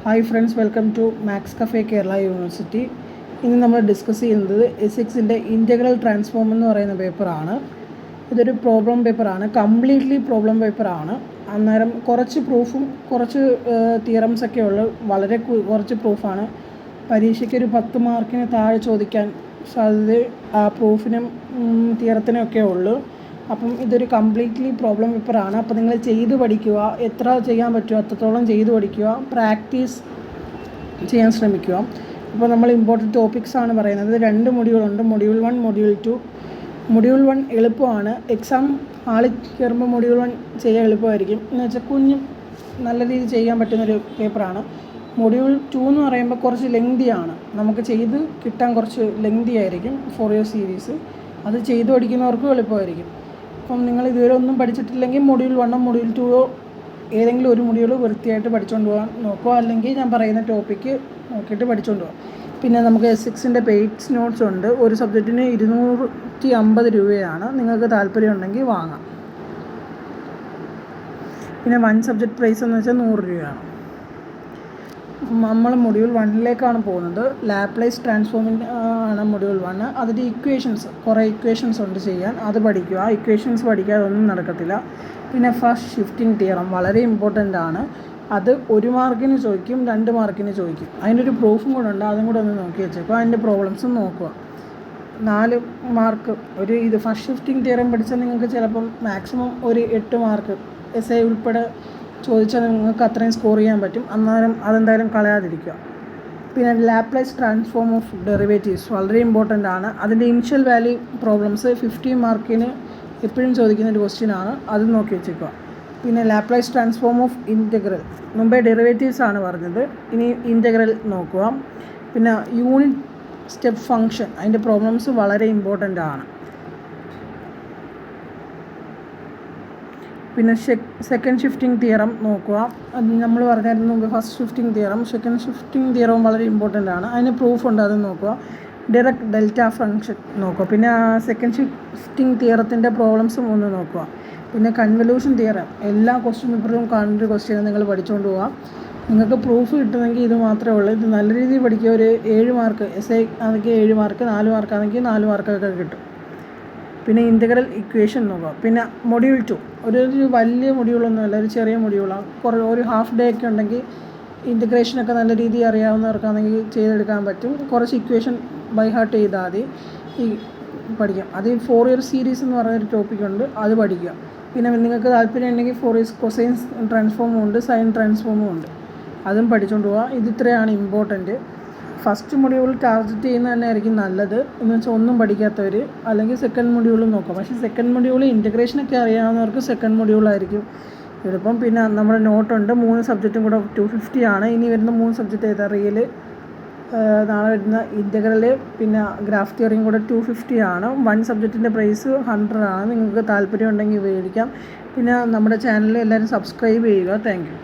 Hi friends, welcome to maths cafe Kerala university. ഇന്ന് നമ്മൾ discuss ചെയ്യുന്നത് എസിക്സിൻ്റെ ഇൻ്റഗ്രൽ ട്രാൻസ്ഫോം എന്ന് പറയുന്ന പേപ്പറാണ്. ഇതൊരു പ്രോബ്ലം പേപ്പറാണ്, കംപ്ലീറ്റ്ലി പ്രോബ്ലം പേപ്പറാണ്. അന്നേരം കുറച്ച് പ്രൂഫും കുറച്ച് തിയറംസൊക്കെ ഉള്ളു, വളരെ കുറച്ച് പ്രൂഫാണ്. പരീക്ഷയ്ക്ക് ഒരു 10 മാർക്കിന് താഴെ ചോദിക്കാൻ സാധ്യത ആ പ്രൂഫിനും തിയറത്തിനും ഒക്കെ ഉള്ളൂ. അപ്പം ഇതൊരു കംപ്ലീറ്റ്ലി പ്രോബ്ലം പേപ്പറാണ്. അപ്പോൾ നിങ്ങൾ ചെയ്ത് പഠിക്കുക, എത്ര ചെയ്യാൻ പറ്റുമോ അത്രത്തോളം ചെയ്ത് പഠിക്കുക, പ്രാക്ടീസ് ചെയ്യാൻ ശ്രമിക്കുക. അപ്പോൾ നമ്മൾ ഇമ്പോർട്ടൻറ്റ് ടോപ്പിക്സാണ് പറയുന്നത്. 2 മൊഡ്യൂളുണ്ട്, മൊഡ്യൂൾ 1, മൊഡ്യൂൾ 2. മൊഡ്യൂൾ 1 എളുപ്പമാണ്, എക്സാം ഹാളിൽ കയറുമ്പോൾ മൊഡ്യൂൾ 1 ചെയ്യാൻ എളുപ്പമായിരിക്കും. എന്ന് വെച്ചാൽ നല്ല രീതിയിൽ ചെയ്യാൻ പറ്റുന്നൊരു പേപ്പറാണ്. മൊഡ്യൂൾ 2 എന്ന് പറയുമ്പോൾ കുറച്ച് ലെങ്തിയാണ്, നമുക്ക് ചെയ്ത് കിട്ടാൻ കുറച്ച് ലെങ്തി ആയിരിക്കും. 4 ഇയർ സീരീസ് അത് ചെയ്ത് പഠിക്കുന്നവർക്കും എളുപ്പമായിരിക്കും. അപ്പം നിങ്ങൾ ഇതുവരെ ഒന്നും പഠിച്ചിട്ടില്ലെങ്കിൽ മൊഡ്യൂൾ 1 മൊഡ്യൂൾ 2 ഏതെങ്കിലും ഒരു മൊഡ്യൂൾ വൃത്തിയായിട്ട് പഠിച്ചുകൊണ്ട് പോകാൻ നോക്കുക, അല്ലെങ്കിൽ ഞാൻ പറയുന്ന ടോപ്പിക്ക് നോക്കിയിട്ട് പഠിച്ചുകൊണ്ട് പോകാം. പിന്നെ നമുക്ക് എസിക്സിൻ്റെ പെയ്ഡ്സ് നോട്ട്സ് ഉണ്ട്. ഒരു സബ്ജക്റ്റിന് 250 രൂപയാണ്. നിങ്ങൾക്ക് താല്പര്യം ഉണ്ടെങ്കിൽ വാങ്ങാം. പിന്നെ 1 സബ്ജക്റ്റ് പ്രൈസ് എന്ന് വെച്ചാൽ 100 രൂപയാണ്. നമ്മൾ മൊഡ്യൂൾ 1ലേക്കാണ് പോകുന്നത്. ലാപ്ലേസ് ട്രാൻസ്ഫോമിൻ്റെ ആണ് മൊഡ്യൂൾ 1. അതിൻ്റെ കുറേ ഇക്വേഷൻസ് ഉണ്ട് ചെയ്യാൻ, അത് പഠിക്കുക. ഇക്വേഷൻസ് പഠിക്കാതെ ഒന്നും നടക്കത്തില്ല. പിന്നെ ഫസ്റ്റ് ഷിഫ്റ്റിംഗ് തിയറം വളരെ ഇമ്പോർട്ടൻ്റ് ആണ്. അത് 1 മാർക്കിന് ചോദിക്കും, 2 മാർക്കിന് ചോദിക്കും. അതിനൊരു പ്രൂഫും കൂടെ ഉണ്ട്, അതും കൂടെ ഒന്ന് നോക്കി വെച്ചേക്കുക. അതിൻ്റെ പ്രോബ്ലംസും നോക്കുക. 4 മാർക്ക് ഇത് ഫസ്റ്റ് ഷിഫ്റ്റിംഗ് തിയറം പഠിച്ചാൽ നിങ്ങൾക്ക് ചിലപ്പം മാക്സിമം ഒരു 8 മാർക്ക് എസ്ഐ ഉൾപ്പെടെ ചോദിച്ചാൽ നിങ്ങൾക്ക് അത്രയും സ്കോർ ചെയ്യാൻ പറ്റും. അന്നേരം അതെന്തായാലും കളയാതിരിക്കുക. പിന്നെ ലാപ്ലേസ് ട്രാൻസ്ഫോം ഓഫ് ഡെറിവേറ്റീവ്സ് വളരെ ഇമ്പോർട്ടൻ്റ് ആണ്. അതിൻ്റെ ഇനിഷ്യൽ വാല്യൂ പ്രോബ്ലംസ് 50 മാർക്കിന് എപ്പോഴും ചോദിക്കുന്ന ഒരു ക്വസ്റ്റ്യൻ ആണ്, അത് നോക്കി വെച്ചേക്കുക. പിന്നെ ലാപ്ലേസ് ട്രാൻസ്ഫോം ഓഫ് ഇൻ്റഗ്രൽ, മുമ്പേ ഡെറിവേറ്റീവ്സ് ആണ് പറഞ്ഞത്, ഇനി ഇൻ്റഗ്രൽ നോക്കുക. പിന്നെ യൂണിറ്റ് സ്റ്റെപ്പ് ഫംഗ്ഷൻ, അതിൻ്റെ പ്രോബ്ലംസ് വളരെ ഇമ്പോർട്ടൻ്റ് ആണ്. പിന്നെ സെക്കൻഡ് ഷിഫ്റ്റിംഗ് തിയറം നോക്കുക. നമ്മൾ പറഞ്ഞായിരുന്നു first shifting theorem, second shifting തിയറവും വളരെ ഇമ്പോർട്ടൻ്റ് ആണ്. അതിന് പ്രൂഫുണ്ട്, അത് നോക്കുക. ഡയറക്റ്റ് ഡെൽറ്റ ഫംഗ്ഷൻ നോക്കുക. പിന്നെ സെക്കൻഡ് ഷിഫ്റ്റിംഗ് തിയറത്തിൻ്റെ പ്രോബ്ലംസും ഒന്ന് നോക്കുക. പിന്നെ കൺവല്യൂഷൻ തിയറം എല്ലാ ക്വസ്റ്റ്യൻ പേപ്പറിലും കാണുന്നൊരു ക്വസ്റ്റ്യൻ നിങ്ങൾ പഠിച്ചുകൊണ്ട് പോകാം. നിങ്ങൾക്ക് പ്രൂഫ് കിട്ടുമെങ്കിൽ ഇത് മാത്രമേ ഉള്ളൂ. ഇത് നല്ല രീതിയിൽ പഠിക്കുക. ഒരു 7 മാർക്ക് എസ്ഐ ആണെങ്കിൽ 7 മാർക്ക്, 4 മാർക്കാണെങ്കിൽ 4 മാർക്കൊക്കെ കിട്ടും. പിന്നെ ഇൻ്റഗ്രൽ ഇക്വേഷൻ നോക്കുക. പിന്നെ മൊഡ്യൂൾ 2 ഒരു വലിയ മൊഡ്യൂളൊന്നുമല്ല, ഒരു ചെറിയ മൊഡ്യൂളാണ്. ഒരു ഹാഫ് ഡേ ഒക്കെ ഉണ്ടെങ്കിൽ ഇൻ്റഗ്രേഷനൊക്കെ നല്ല രീതിയിൽ അറിയാവുന്നവർക്കാണെങ്കിൽ ചെയ്തെടുക്കാൻ പറ്റും. കുറച്ച് ഇക്വേഷൻ ബൈ ഹാർട്ട് ചെയ്താൽ മതി, പഠിക്കാം. അത് 4 ഇയർ സീരീസ് എന്ന് പറയുന്നൊരു ടോപ്പിക്കുണ്ട്, അത് പഠിക്കുക. പിന്നെ നിങ്ങൾക്ക് താല്പര്യം ഉണ്ടെങ്കിൽ 4 ഇയർ കൊസൈൻസ് ട്രാൻസ്ഫോമും ഉണ്ട്, സൈൻ ട്രാൻസ്ഫോമും ഉണ്ട്, അതും പഠിച്ചുകൊണ്ട് പോവുക. ഇത്രയാണ് ഇമ്പോർട്ടൻറ്റ്. ഫസ്റ്റ് മൊഡ്യൂൾ ടാർഗറ്റ് ചെയ്യുന്നത് തന്നെ ആയിരിക്കും നല്ലത്. എന്ന് വെച്ചാൽ ഒന്നും പഠിക്കാത്തവർ, അല്ലെങ്കിൽ സെക്കൻഡ് മൊഡ്യൂളും നോക്കാം. പക്ഷേ സെക്കൻഡ് മൊഡ്യൂൾ ഇൻ്റഗ്രേഷനൊക്കെ അറിയാവുന്നവർക്ക് സെക്കൻഡ് മൊഡ്യൂളായിരിക്കും എളുപ്പം. പിന്നെ നമ്മുടെ നോട്ടുണ്ട്, 3 സബ്ജക്റ്റും കൂടെ 250 ആണ്. ഇനി വരുന്ന 3 സബ്ജക്റ്റ് ഏതാ? റിയൽ, നാളെ വരുന്ന ഇൻ്റഗ്രൽ, പിന്നെ ഗ്രാഫ് തിയറിയും കൂടെ 250 ആണ്. 1 സബ്ജക്റ്റിൻ്റെ പ്രൈസ് 100 ആണ്. നിങ്ങൾക്ക് താല്പര്യം ഉണ്ടെങ്കിൽ മേടിക്കാം. പിന്നെ നമ്മുടെ ചാനൽ എല്ലാവരും സബ്സ്ക്രൈബ് ചെയ്യുക. Thank you.